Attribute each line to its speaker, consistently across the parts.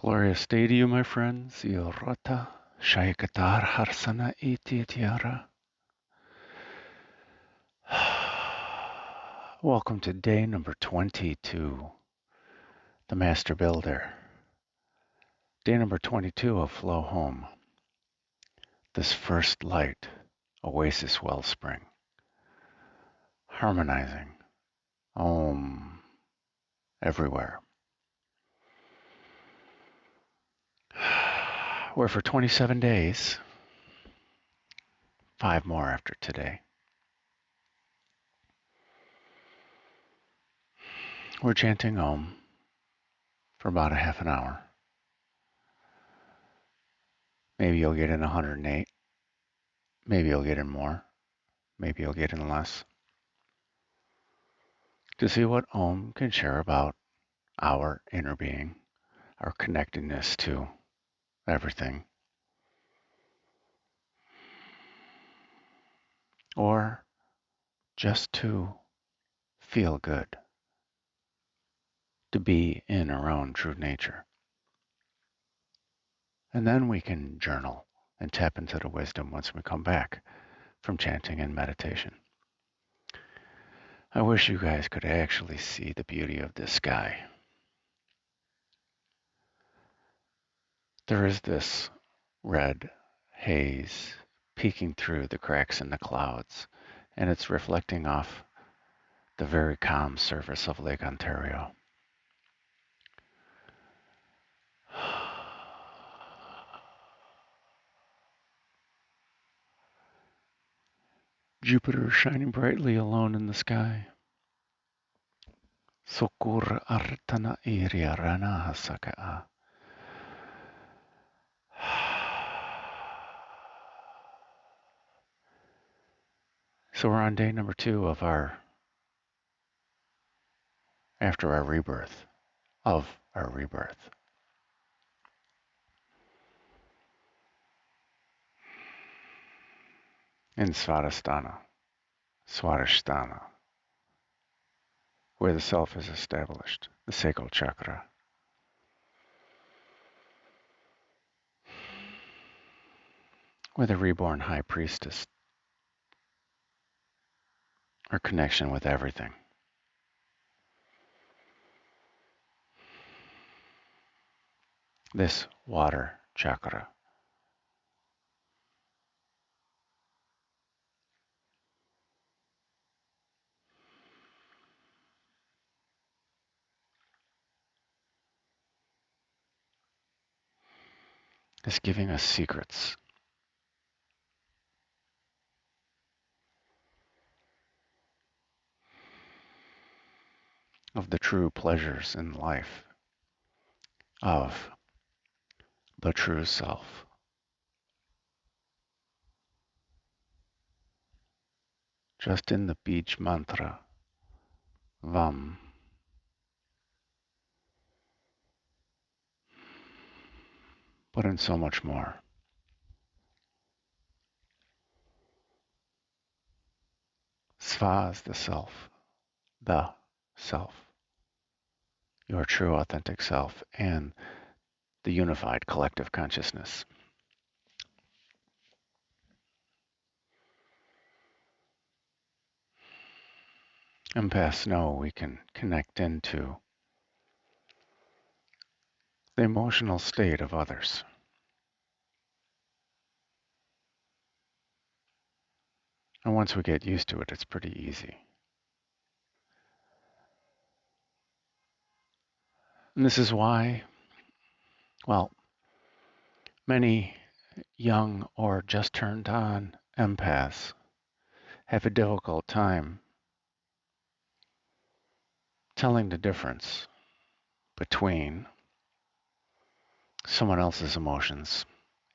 Speaker 1: Glorious day to you, my friends. Yorota Shaikatar Harsana Itiara. Welcome to day number 22, the Master Builder. Day number 22 of Flow Home. This first light, oasis wellspring. Harmonizing. Om. Everywhere. Where for 27 days, 5 more after today, we're chanting Om for about a half an hour. Maybe you'll get in 108. Maybe you'll get in more. Maybe you'll get in less. To see what Om can share about our inner being, our connectedness to everything. Or just to feel good, to be in our own true nature. And then we can journal and tap into the wisdom once we come back from chanting and meditation. I wish you guys could actually see the beauty of this sky. There is this red haze peeking through the cracks in the clouds, and it's reflecting off the very calm surface of Lake Ontario. Jupiter shining brightly alone in the sky. Sokur artana iria rana hasaka. So we're on day number 2 of after our rebirth, of our rebirth. In Svadhisthana, where the self is established, the sacral chakra. Where the reborn high priestess, our connection with everything. This water chakra. Is giving us secrets. Of the true pleasures in life. Of the true self. Just in the beach mantra, Vam. But in so much more. Sva is the self, your true authentic self, and the unified collective consciousness. Empaths know we can connect into the emotional state of others. And once we get used to it, it's pretty easy. And this is why, well, many young or just turned on empaths have a difficult time telling the difference between someone else's emotions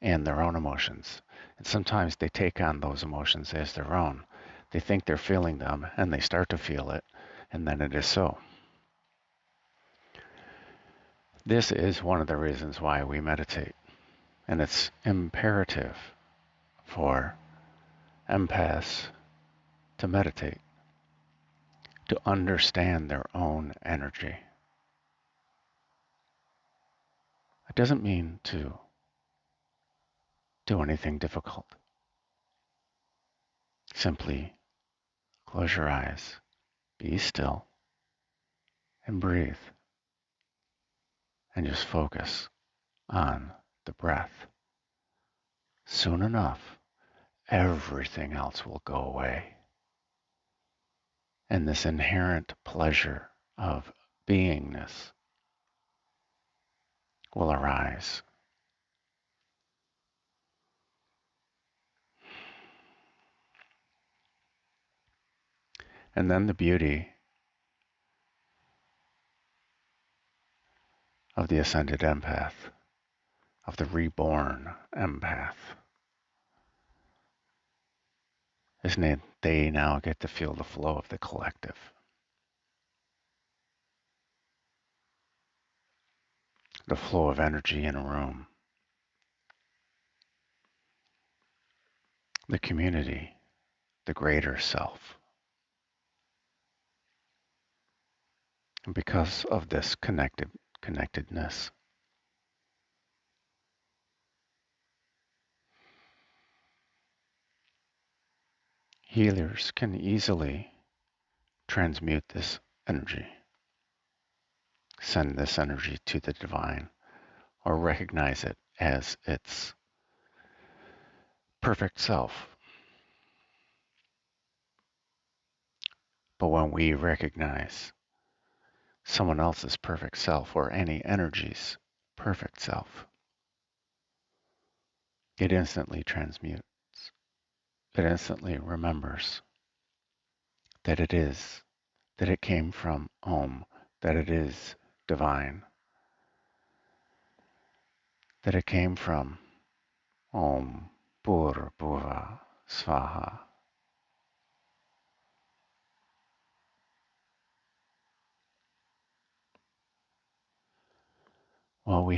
Speaker 1: and their own emotions. And sometimes they take on those emotions as their own. They think they're feeling them, and they start to feel it, and then it is so. This is one of the reasons why we meditate. And it's imperative for empaths to meditate, to understand their own energy. It doesn't mean to do anything difficult. Simply close your eyes, be still, and breathe, and just focus on the breath. Soon enough, everything else will go away. And this inherent pleasure of beingness will arise. And then the beauty of the ascended empath, of the reborn empath, is that they now get to feel the flow of the collective. The flow of energy in a room, the community, the greater self. And because of this connectedness, healers can easily transmute this energy, send this energy to the divine, or recognize it as its perfect self. But when we recognize someone else's perfect self or any energy's perfect self, it instantly transmutes. It instantly remembers that it came from hOMe, that it is divine, that it came from Om Pur Bhuva Svaha. Well, we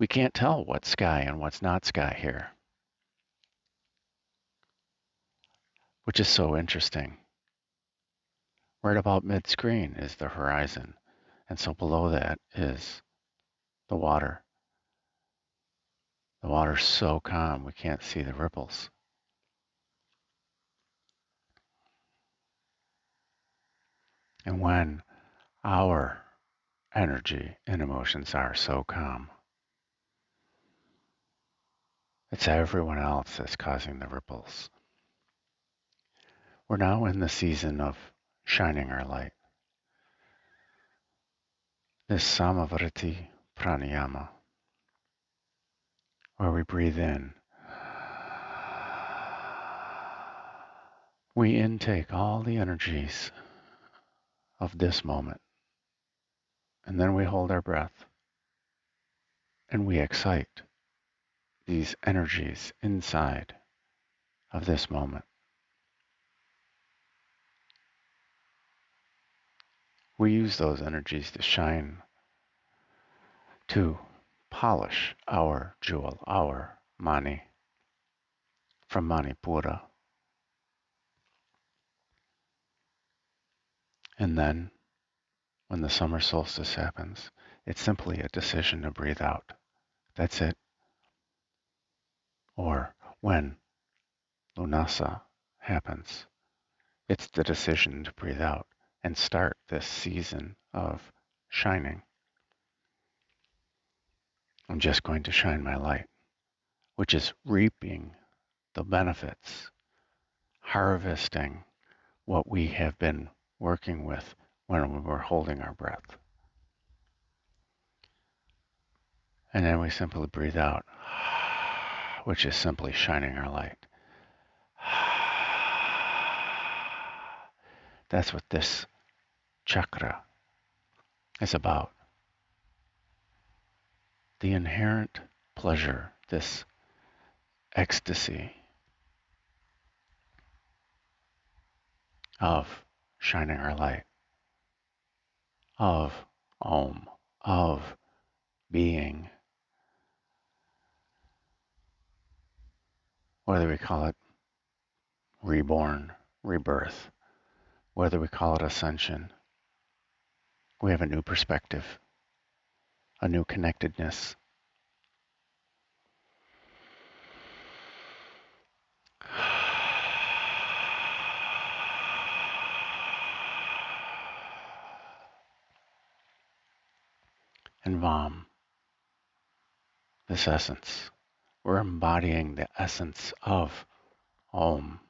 Speaker 1: can't tell what's sky and what's not sky here, which is so interesting. Right about mid-screen is the horizon, and so below that is the water. The water's so calm we can't see the ripples. And when our energy and emotions are so calm, it's everyone else that's causing the ripples. We're now in the season of shining our light. This Samavriti pranayama, where we breathe in, we intake all the energies of this moment, and then we hold our breath, and we excite these energies inside of this moment. We use those energies to shine, to polish our jewel, our mani, from Manipura. And then, when the summer solstice happens, it's simply a decision to breathe out. That's it. Or when Lunasa happens, it's the decision to breathe out and start this season of shining. I'm just going to shine my light, which is reaping the benefits, harvesting what we have been working with when we were holding our breath. And then we simply breathe out, which is simply shining our light. That's what this chakra is about. The inherent pleasure, this ecstasy of shining our light, of Om, of being, whether we call it reborn, rebirth, whether we call it ascension, we have a new perspective, a new connectedness. And Vam, this essence. We're embodying the essence of Om,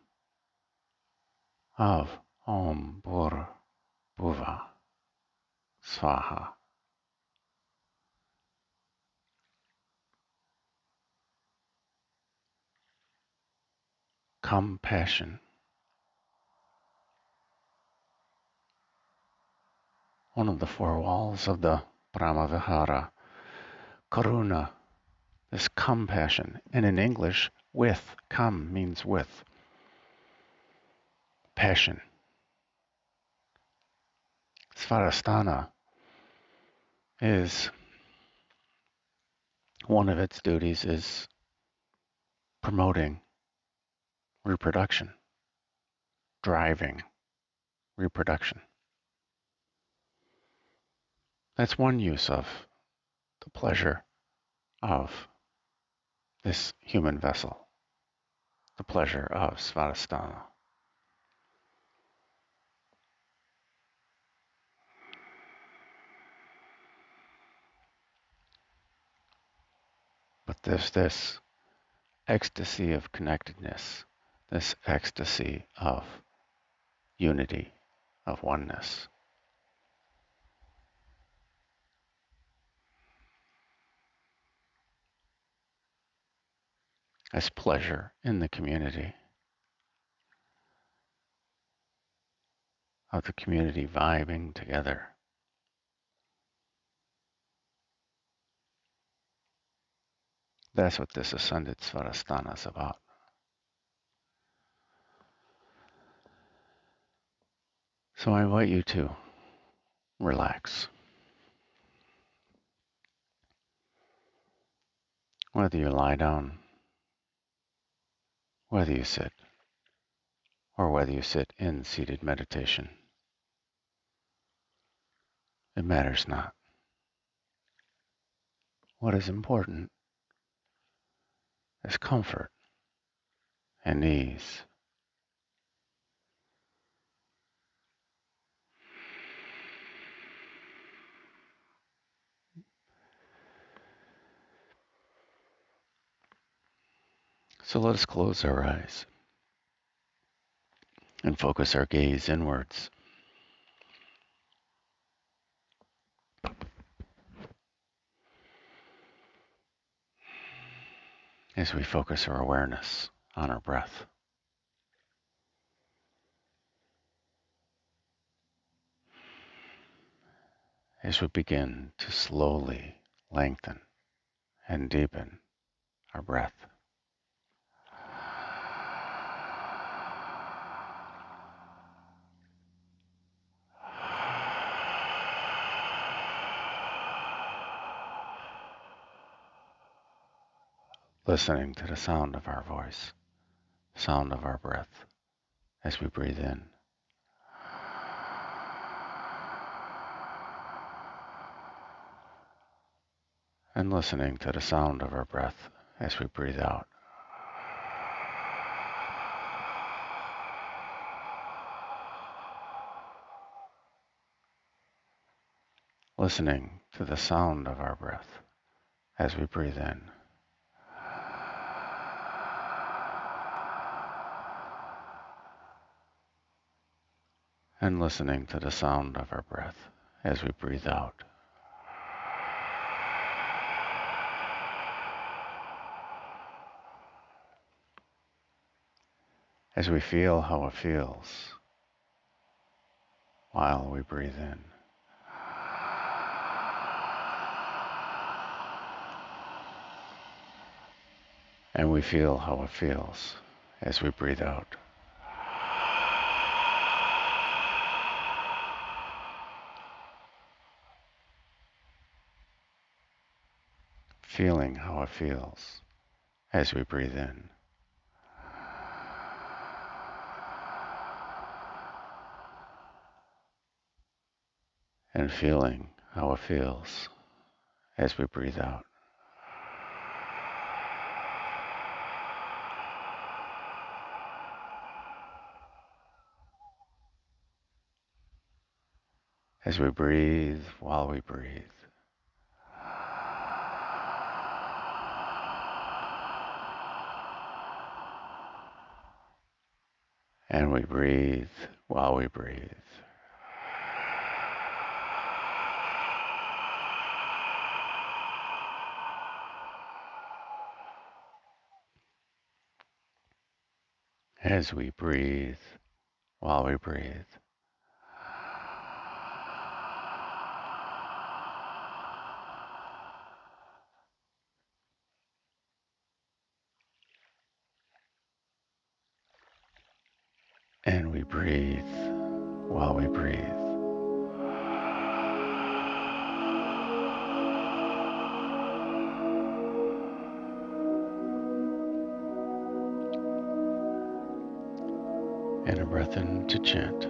Speaker 1: Om Bhur Bhuva Swaha. Compassion. One of the four walls of the Brahma Vihara. Karuna, this compassion. And in English, with. Kam means with. Passion. Svadhisthana is, one of its duties is promoting reproduction, driving reproduction. That's one use of the pleasure of this human vessel, the pleasure of Svadhisthana. But there's this ecstasy of connectedness, this ecstasy of unity, of oneness. As pleasure in the community, of the community vibing together. That's what this ascended Svadhisthana is about. So I invite you to relax. Whether you lie down, whether you sit, or whether you sit in seated meditation, it matters not. What is important is comfort and ease. So let us close our eyes and focus our gaze inwards. As we focus our awareness on our breath. As we begin to slowly lengthen and deepen our breath. Listening to the sound of our voice, sound of our breath as we breathe in. And listening to the sound of our breath as we breathe out. Listening to the sound of our breath as we breathe in. And listening to the sound of our breath as we breathe out. As we feel how it feels while we breathe in. And we feel how it feels as we breathe out. Feeling how it feels as we breathe in. And feeling how it feels as we breathe out. As we breathe while we breathe. And we breathe while we breathe. As we breathe while we breathe. And we breathe while we breathe. And a breath in to chant.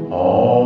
Speaker 1: Om.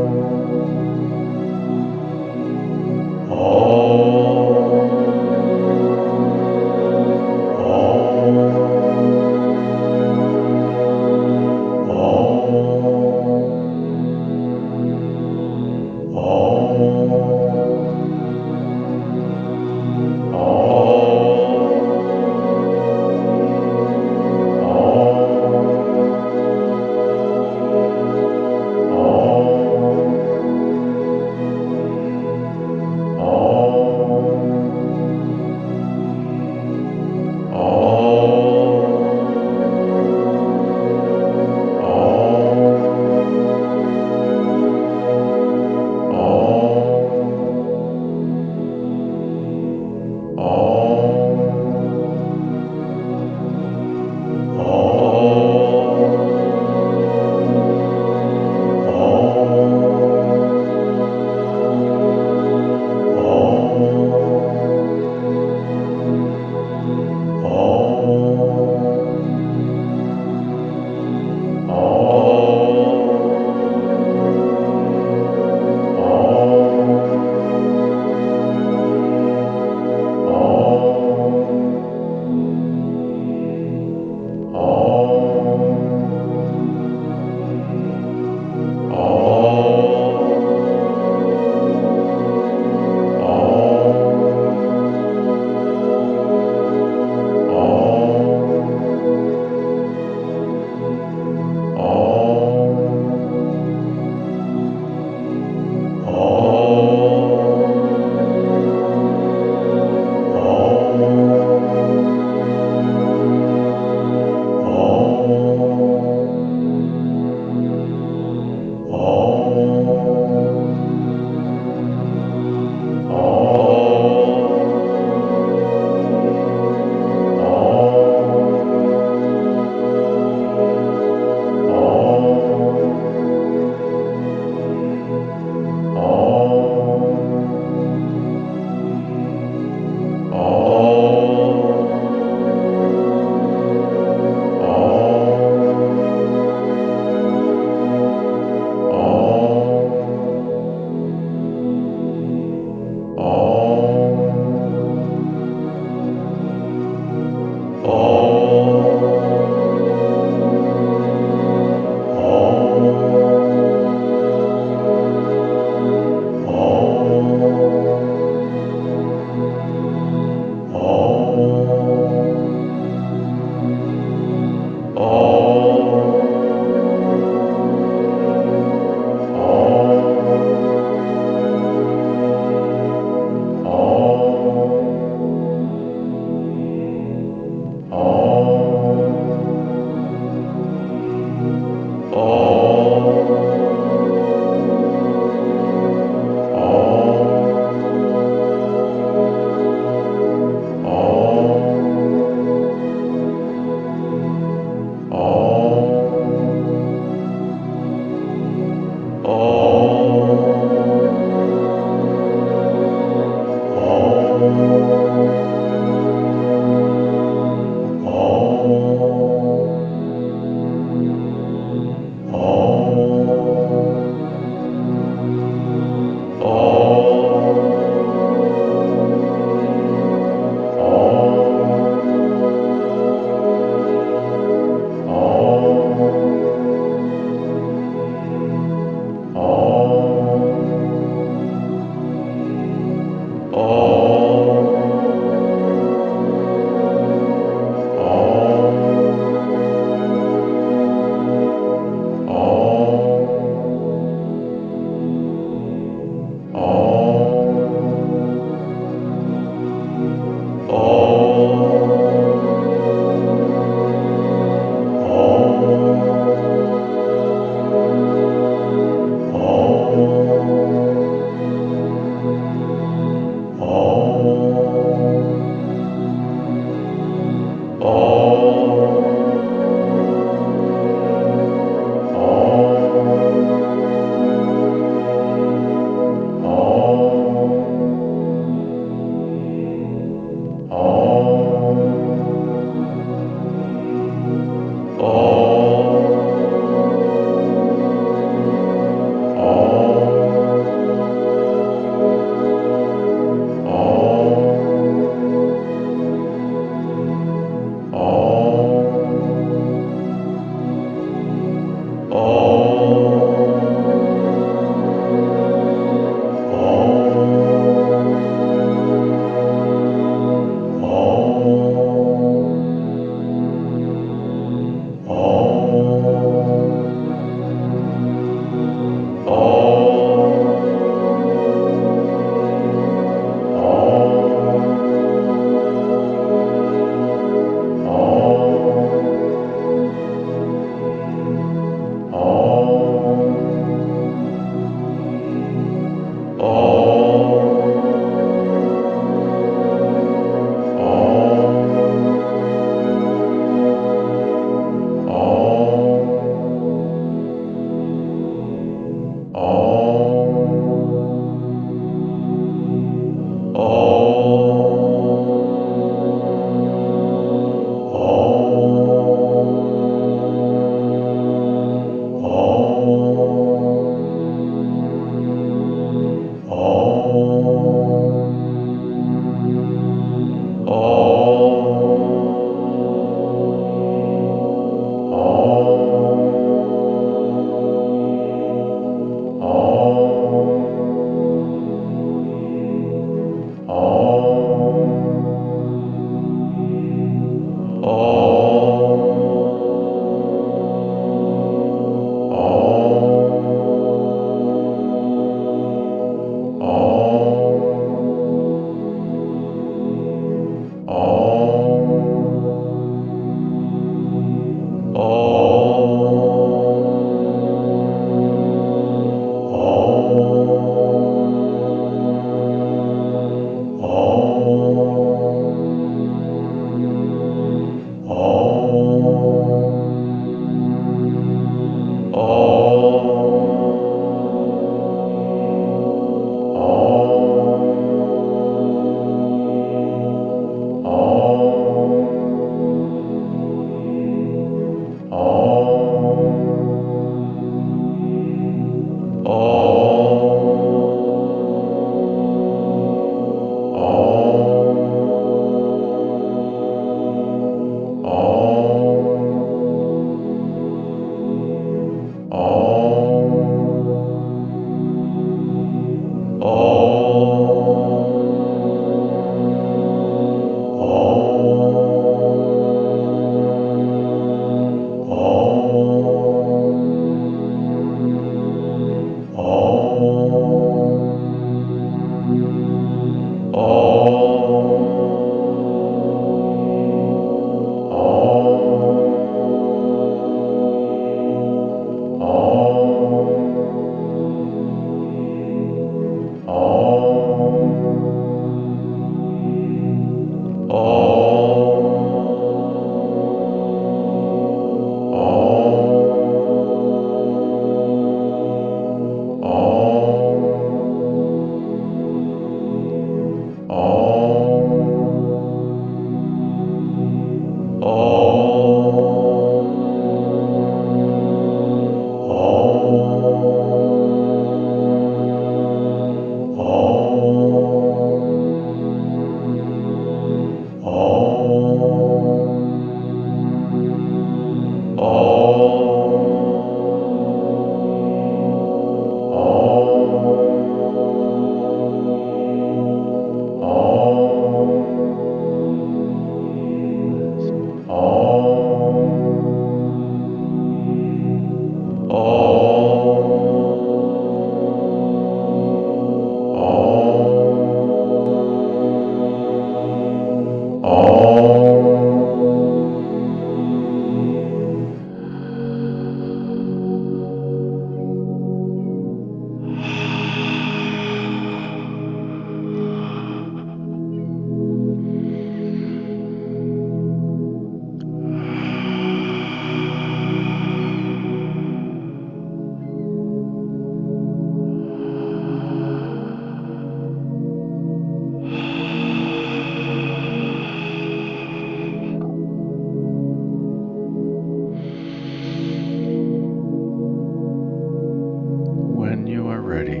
Speaker 1: When you are ready,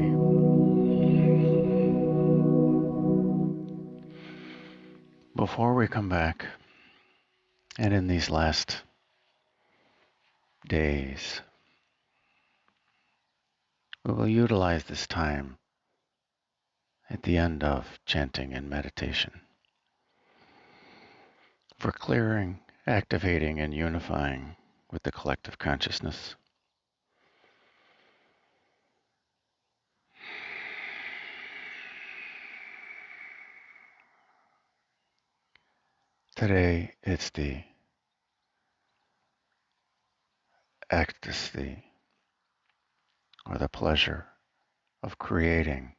Speaker 1: before we come back, and in these last days, we will utilize this time at the end of chanting and meditation for clearing, activating, and unifying with the collective consciousness. Today, it's the ecstasy or the pleasure of creating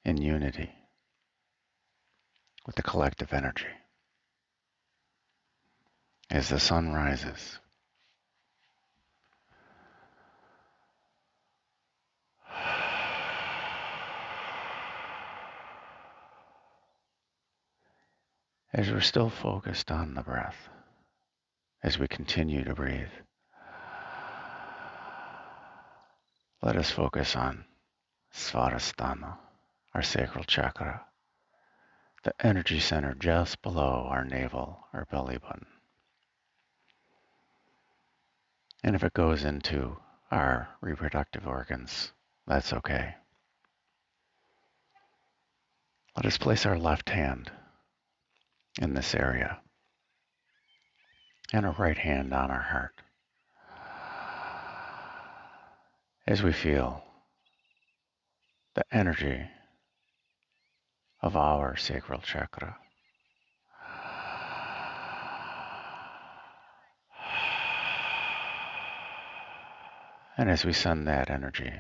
Speaker 1: in unity with the collective energy. As the sun rises, as we're still focused on the breath, as we continue to breathe, let us focus on Svadhisthana, our sacral chakra, the energy center just below our navel or belly button. And if it goes into our reproductive organs, that's okay. Let us place our left hand in this area and our right hand on our heart as we feel the energy of our sacral chakra. And as we send that energy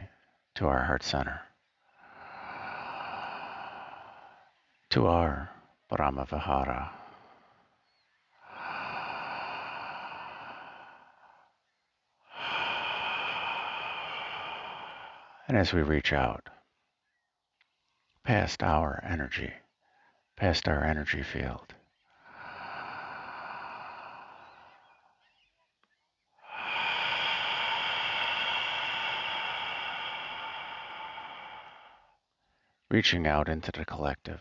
Speaker 1: to our heart center, to our Brahma Vihara, and as we reach out past our energy, past our energy field, reaching out into the collective,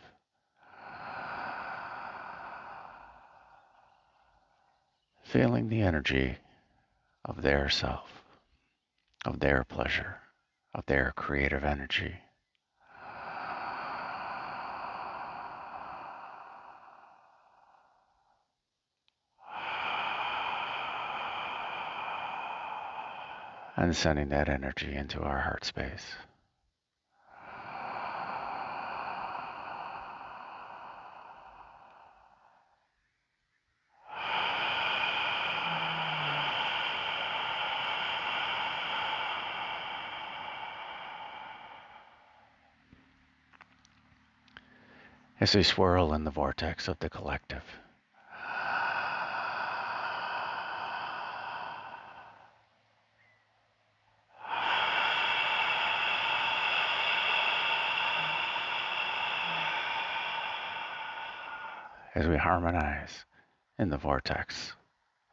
Speaker 1: feeling the energy of their self, of their pleasure, of their creative energy. And sending that energy into our heart space. as they swirl in the vortex of the collective. As we harmonize in the vortex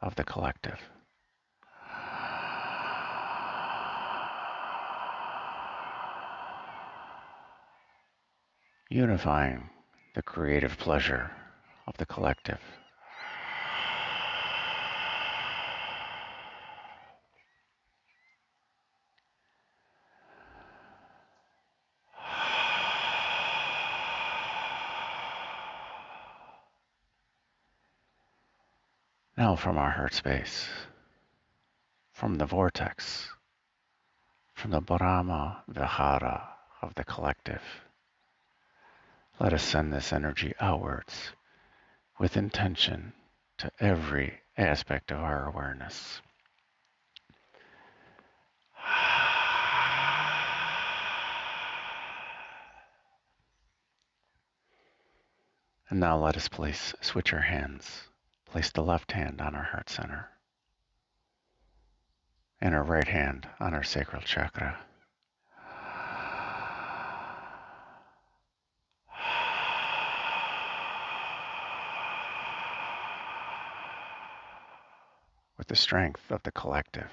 Speaker 1: of the collective. Unifying the creative pleasure of the collective. Now from our heart space, from the vortex, from the Brahma Vihara of the collective, let us send this energy outwards with intention to every aspect of our awareness. And now let us switch our hands. Place the left hand on our heart center and our right hand on our sacral chakra. With the strength of the collective.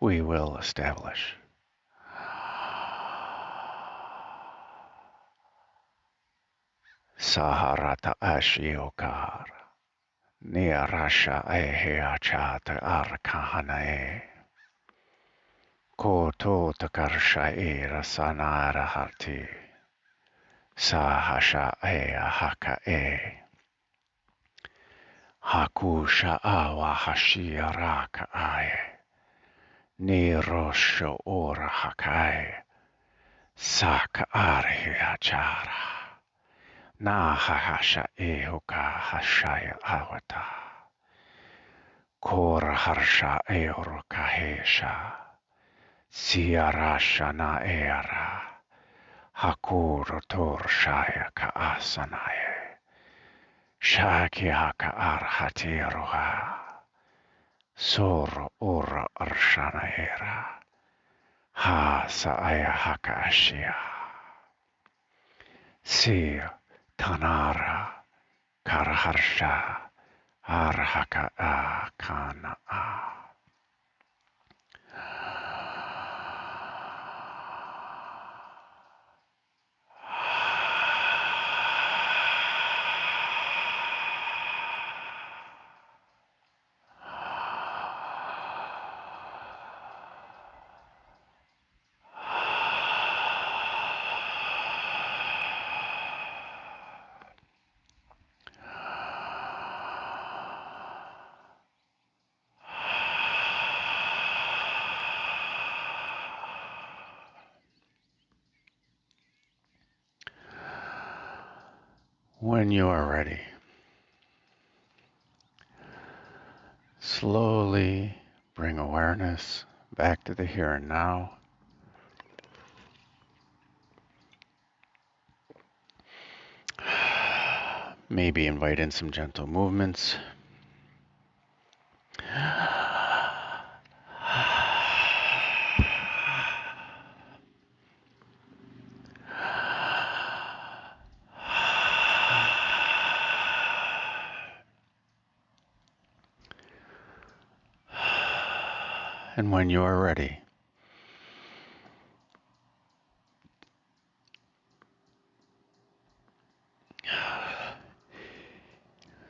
Speaker 1: We will establish Saharata Ashiokar Nirasha Eheachata Arkahanae Koto Takarsha Rasanara Harti Sahasha Haka Hakusha Awa Hashiaraka Nirosho Ora Hakai Saka Arhiachara Nahahasha Ehoka Hashaya Awata Kora Harsha Eorokahesha Siarasha Na Era Hakuro Torshaya Kaasanaye Shakyaka Arhatiroha Soro Ora Arshana Era Ha Saaya Haka Ashia Sir Tanara Karaharsha Arhaka A Kana A. When you are ready, slowly bring awareness back to the here and now. Maybe invite in some gentle movements. And when you are ready,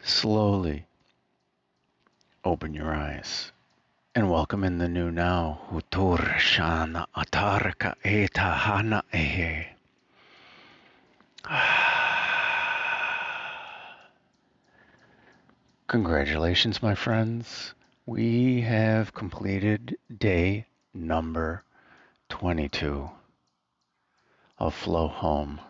Speaker 1: slowly open your eyes and welcome in the new now. Huvarshta atarka eta hana ehe. Congratulations, my friends. We have completed day number 22 of Flow Home.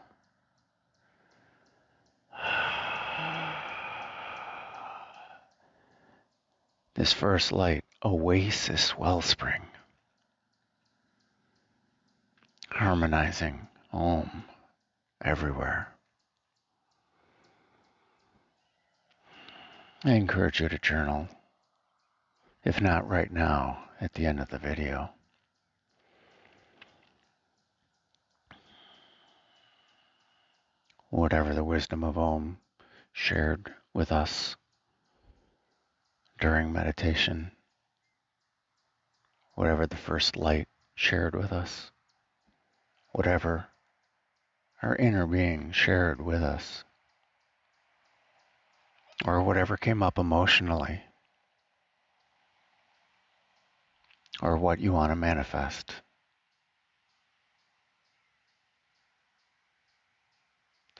Speaker 1: this first light oasis wellspring, harmonizing hOMe everywhere. I encourage you to journal, if not right now, at the end of the video. Whatever the wisdom of hOMe shared with us during meditation, whatever the first light shared with us, whatever our inner being shared with us, or whatever came up emotionally, or what you want to manifest.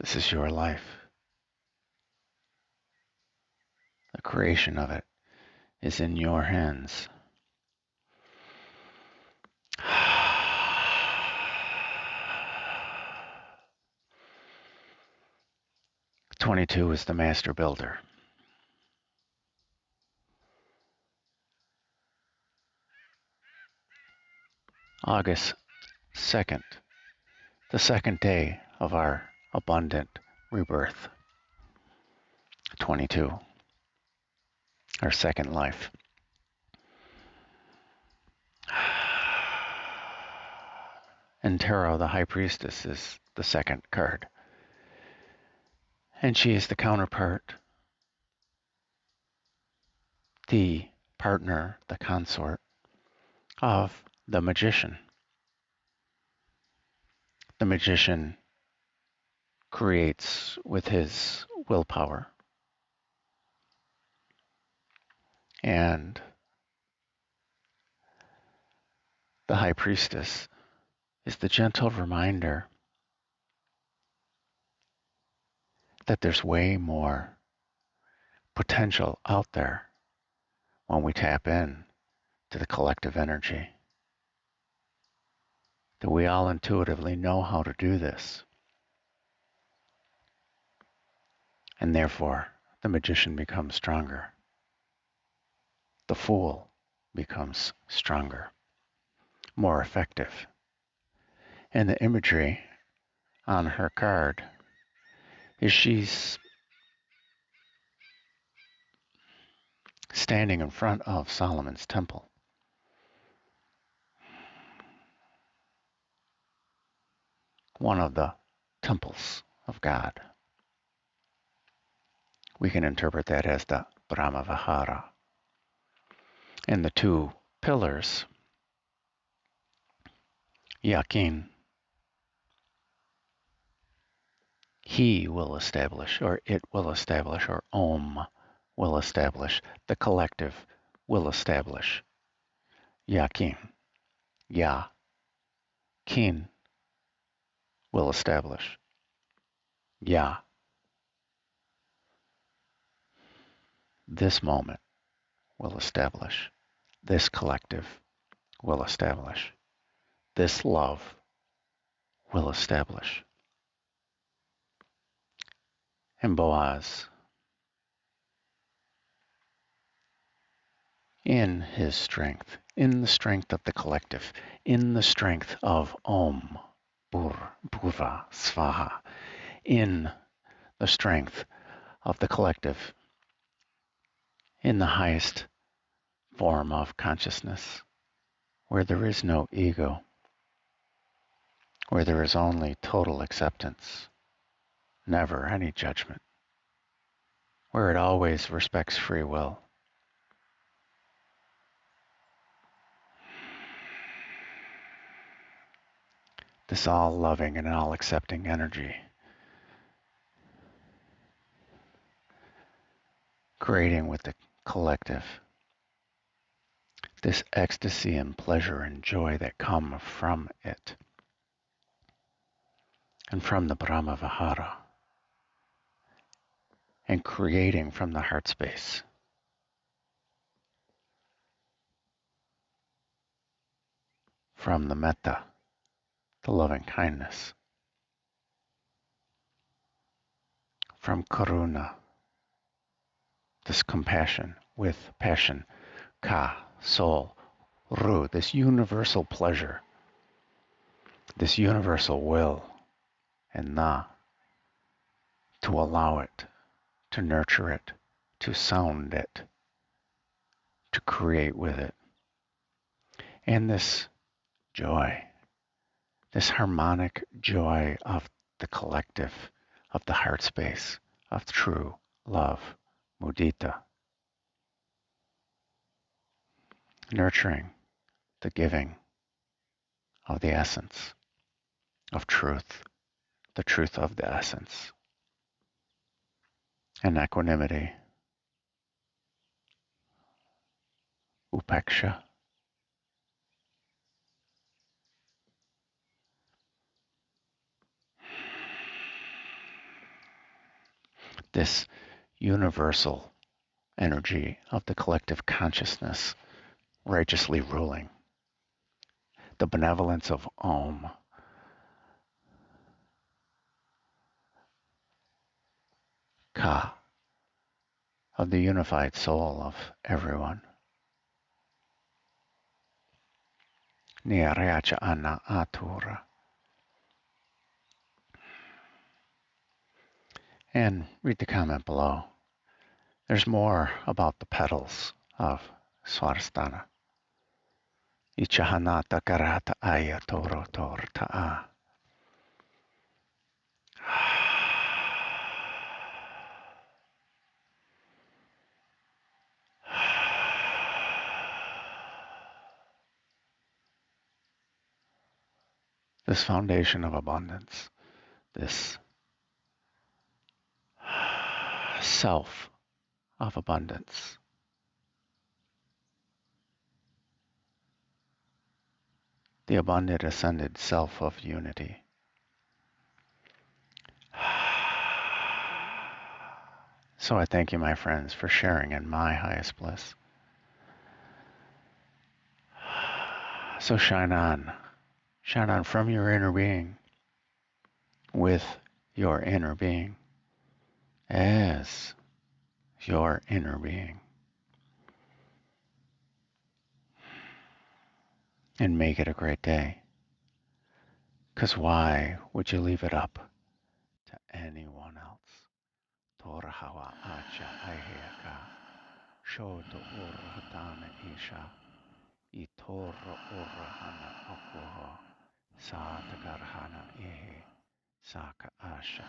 Speaker 1: This is your life. The creation of it is in your hands. 22 is the master builder. August 2nd, the second day of our abundant rebirth. 22, our second life. And Tarot, the High Priestess, is the second card. And she is the counterpart, the partner, the consort of the magician. The magician creates with his willpower. And the High Priestess is the gentle reminder that there's way more potential out there when we tap in to the collective energy. That we all intuitively know how to do this. And therefore, the magician becomes stronger. The fool becomes stronger, more effective. And the imagery on her card is she's standing in front of Solomon's temple. One of the temples of God. We can interpret that as the Brahma Vihara. And the two pillars, Yakin, he will establish, or it will establish, or hOMe will establish, the collective will establish. Yakin, Ya, Kin will establish. Ya. This moment will establish. This collective will establish. This love will establish. And Boaz, in his strength, in the strength of the collective, in the strength of Om, Bhurva, Svaha, in the strength of the collective, in the highest form of consciousness, where there is no ego, where there is only total acceptance, never any judgment, where it always respects free will. This all-loving and all-accepting energy, creating with the collective this ecstasy and pleasure and joy that come from it and from the Brahma Vihara, and creating from the heart space from the metta, the loving kindness, from karuna, this compassion with passion, Ka, soul. Ru, this universal pleasure, this universal will. And Na, to allow it, to nurture it, to sound it, to create with it. And this joy, this harmonic joy of the collective, of the heart space, of true love, mudita, nurturing the giving of the essence, of truth, the truth of the essence, and equanimity, upeksha, this universal energy of the collective consciousness righteously ruling, the benevolence of hOMe, Ka, of the unified soul of everyone. Niaracha ana atura. And read the comment below. There's more about the petals of Svarstana. Ichahanata karata aya toro torta. This foundation of abundance, this self of abundance, the abundant ascended self of unity. So I thank you, my friends, for sharing in my highest bliss. So shine on from your inner being, with your inner being, as your inner being. And make it a great day. Because why would you leave it up to anyone else? Torahawa acha aiheaka, shoto urhatana isha, itoro urahana okuho, sa takarhana ehe, saka asha